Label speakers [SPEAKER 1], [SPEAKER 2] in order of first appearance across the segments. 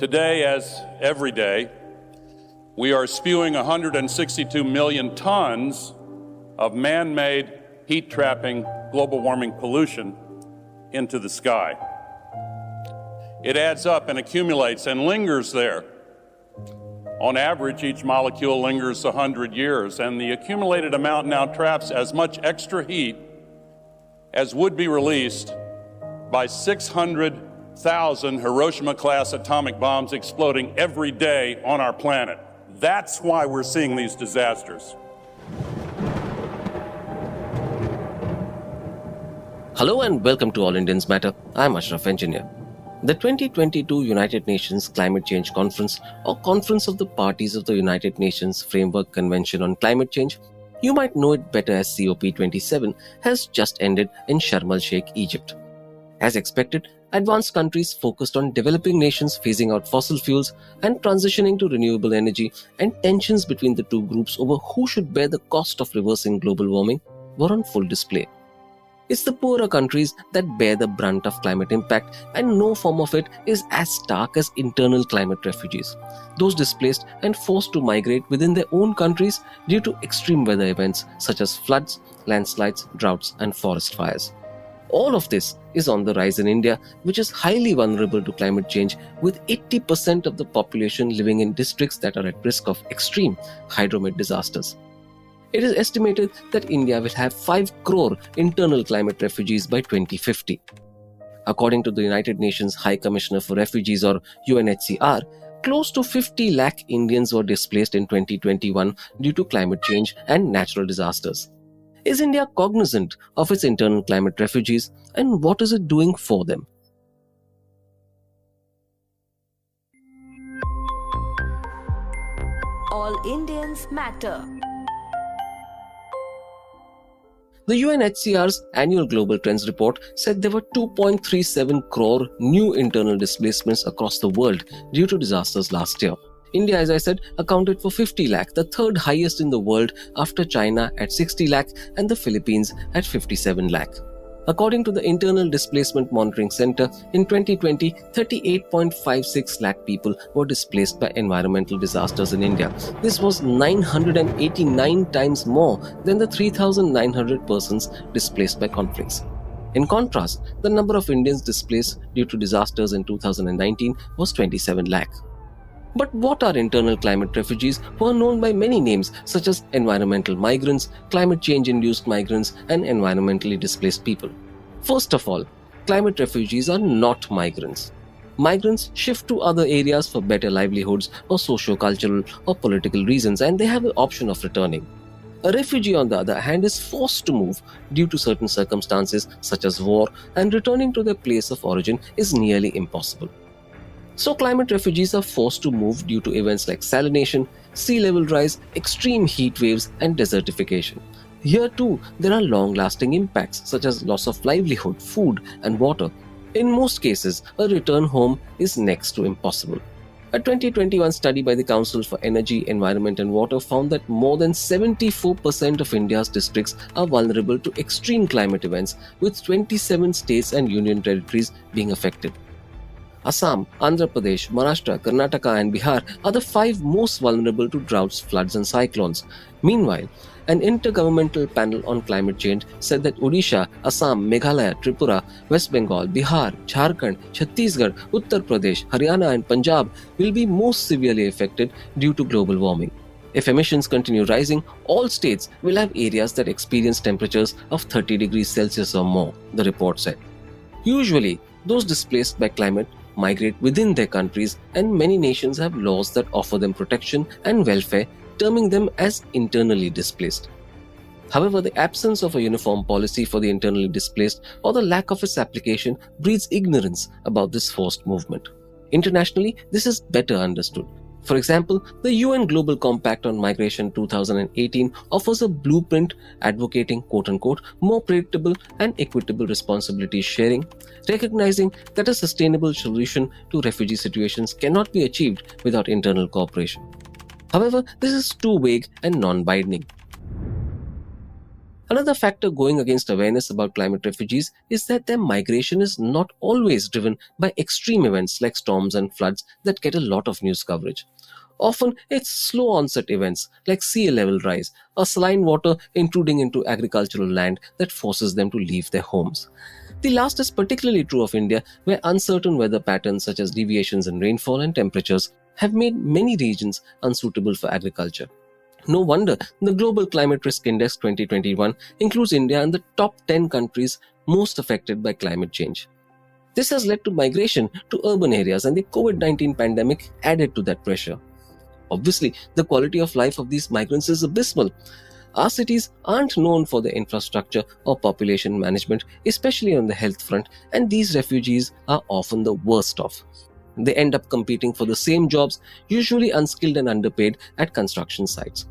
[SPEAKER 1] Today, as every day, we are spewing 162 million tons of man-made, heat-trapping, global warming pollution into the sky. It adds up and accumulates and lingers there. On average, each molecule lingers 100 years, and the accumulated amount now traps as much extra heat as would be released by 600,000 Hiroshima-class atomic bombs exploding every day on our planet. That's why we're seeing these disasters.
[SPEAKER 2] Hello and welcome to All Indians Matter. I'm Ashraf Engineer. The 2022 United Nations Climate Change Conference, or Conference of the Parties of the United Nations Framework Convention on Climate Change, you might know it better as COP27, has just ended in Sharm el-Sheikh, Egypt. As expected, advanced countries focused on developing nations phasing out fossil fuels and transitioning to renewable energy, and tensions between the two groups over who should bear the cost of reversing global warming were on full display. It's the poorer countries that bear the brunt of climate impact, and no form of it is as stark as internal climate refugees, those displaced and forced to migrate within their own countries due to extreme weather events such as floods, landslides, droughts, and forest fires. All of this is on the rise in India, which is highly vulnerable to climate change, with 80% of the population living in districts that are at risk of extreme hydromet disasters. It is estimated that India will have 5 crore internal climate refugees by 2050. According to the United Nations High Commissioner for Refugees, or UNHCR, close to 50 lakh Indians were displaced in 2021 due to climate change and natural disasters. Is India cognizant of its internal climate refugees, and what is it doing for them?
[SPEAKER 3] All Indians Matter.
[SPEAKER 2] The UNHCR's annual Global Trends report said there were 2.37 crore new internal displacements across the world due to disasters last year. India, as I said, accounted for 50 lakh, the third highest in the world after China at 60 lakh and the Philippines at 57 lakh. According to the Internal Displacement Monitoring Center, in 2020, 38.56 lakh people were displaced by environmental disasters in India. This was 989 times more than the 3,900 persons displaced by conflicts. In contrast, the number of Indians displaced due to disasters in 2019 was 27 lakh. But what are internal climate refugees, who are known by many names such as environmental migrants, climate change-induced migrants, and environmentally displaced people? First of all, climate refugees are not migrants. Migrants shift to other areas for better livelihoods or socio-cultural or political reasons, and they have the option of returning. A refugee, on the other hand, is forced to move due to certain circumstances such as war, and returning to their place of origin is nearly impossible. So climate refugees are forced to move due to events like salination, sea level rise, extreme heat waves, and desertification. Here too, there are long-lasting impacts such as loss of livelihood, food, and water. In most cases, a return home is next to impossible. A 2021 study by the Council for Energy, Environment and Water found that more than 74% of India's districts are vulnerable to extreme climate events, with 27 states and union territories being affected. Assam, Andhra Pradesh, Maharashtra, Karnataka and Bihar are the 5 most vulnerable to droughts, floods and cyclones. Meanwhile, an intergovernmental panel on climate change said that Odisha, Assam, Meghalaya, Tripura, West Bengal, Bihar, Jharkhand, Chhattisgarh, Uttar Pradesh, Haryana and Punjab will be most severely affected due to global warming. If emissions continue rising, all states will have areas that experience temperatures of 30 degrees Celsius or more, the report said. Usually, those displaced by climate migrate within their countries, and many nations have laws that offer them protection and welfare, terming them as internally displaced. However, the absence of a uniform policy for the internally displaced, or the lack of its application, breeds ignorance about this forced movement. Internationally, this is better understood. For example, the UN Global Compact on Migration 2018 offers a blueprint advocating quote-unquote more predictable and equitable responsibility sharing, recognizing that a sustainable solution to refugee situations cannot be achieved without internal cooperation. However, this is too vague and non-binding. Another factor going against awareness about climate refugees is that their migration is not always driven by extreme events like storms and floods that get a lot of news coverage. Often, it's slow onset events like sea level rise or saline water intruding into agricultural land that forces them to leave their homes. The last is particularly true of India, where uncertain weather patterns such as deviations in rainfall and temperatures have made many regions unsuitable for agriculture. No wonder the Global Climate Risk Index 2021 includes India in the top 10 countries most affected by climate change. This has led to migration to urban areas, and the COVID-19 pandemic added to that pressure. Obviously, the quality of life of these migrants is abysmal. Our cities aren't known for their infrastructure or population management, especially on the health front, and these refugees are often the worst off. They end up competing for the same jobs, usually unskilled and underpaid, at construction sites.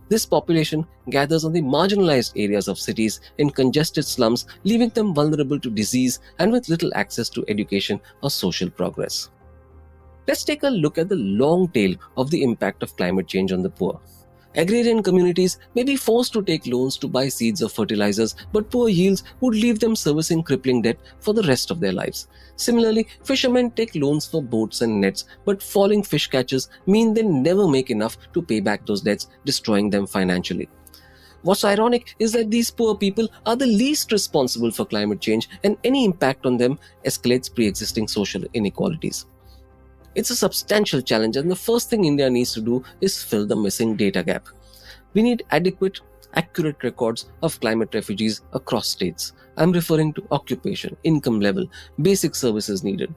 [SPEAKER 2] This population gathers on the marginalized areas of cities in congested slums, leaving them vulnerable to disease and with little access to education or social progress. Let's take a look at the long tail of the impact of climate change on the poor. Agrarian communities may be forced to take loans to buy seeds or fertilizers, but poor yields would leave them servicing crippling debt for the rest of their lives. Similarly, fishermen take loans for boats and nets, but falling fish catches mean they never make enough to pay back those debts, destroying them financially. What's ironic is that these poor people are the least responsible for climate change, and any impact on them escalates pre-existing social inequalities. It's a substantial challenge, and the first thing India needs to do is fill the missing data gap. We need adequate, accurate records of climate refugees across states. I'm referring to occupation, income level, basic services needed.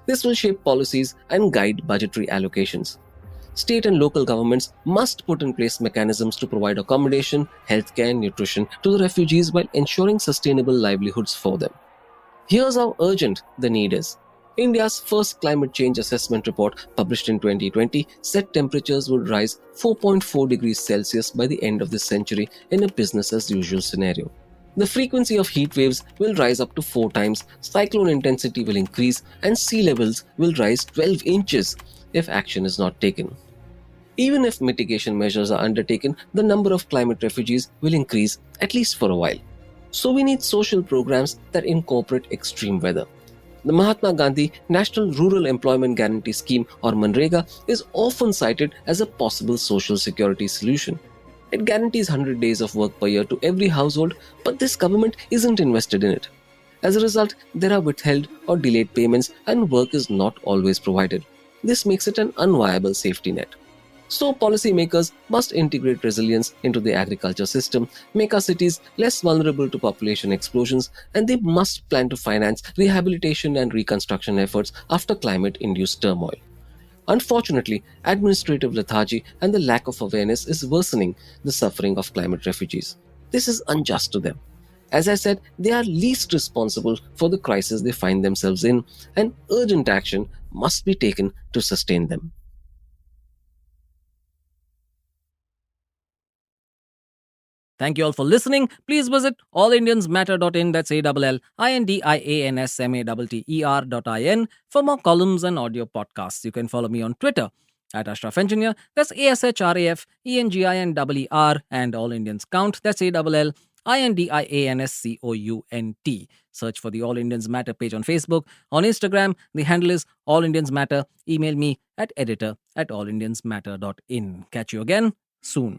[SPEAKER 2] This will shape policies and guide budgetary allocations. State and local governments must put in place mechanisms to provide accommodation, healthcare, and nutrition to the refugees while ensuring sustainable livelihoods for them. Here's how urgent the need is. India's first climate change assessment report, published in 2020, said temperatures would rise 4.4 degrees Celsius by the end of this century in a business-as-usual scenario. The frequency of heat waves will rise up to 4 times, cyclone intensity will increase, and sea levels will rise 12 inches if action is not taken. Even if mitigation measures are undertaken, the number of climate refugees will increase, at least for a while. So we need social programs that incorporate extreme weather. The Mahatma Gandhi National Rural Employment Guarantee Scheme, or Manrega, is often cited as a possible social security solution. It guarantees 100 days of work per year to every household, but this government isn't invested in it. As a result, there are withheld or delayed payments, and work is not always provided. This makes it an unviable safety net. So policymakers must integrate resilience into the agriculture system, make our cities less vulnerable to population explosions, and they must plan to finance rehabilitation and reconstruction efforts after climate-induced turmoil. Unfortunately, administrative lethargy and the lack of awareness is worsening the suffering of climate refugees. This is unjust to them. As I said, they are least responsible for the crisis they find themselves in, and urgent action must be taken to sustain them.
[SPEAKER 4] Thank you all for listening. Please visit allindiansmatter.in, that's ALLINDIANSMATTER.in, for more columns and audio podcasts. You can follow me on Twitter at Ashraf Engineer, that's ASHRAFENGINER, and All Indians Count, that's ALLINDIANSCOUNT. Search for the All Indians Matter page on Facebook. On Instagram, the handle is All Indians Matter. Email me at editor@allindiansmatter.in. Catch you again soon.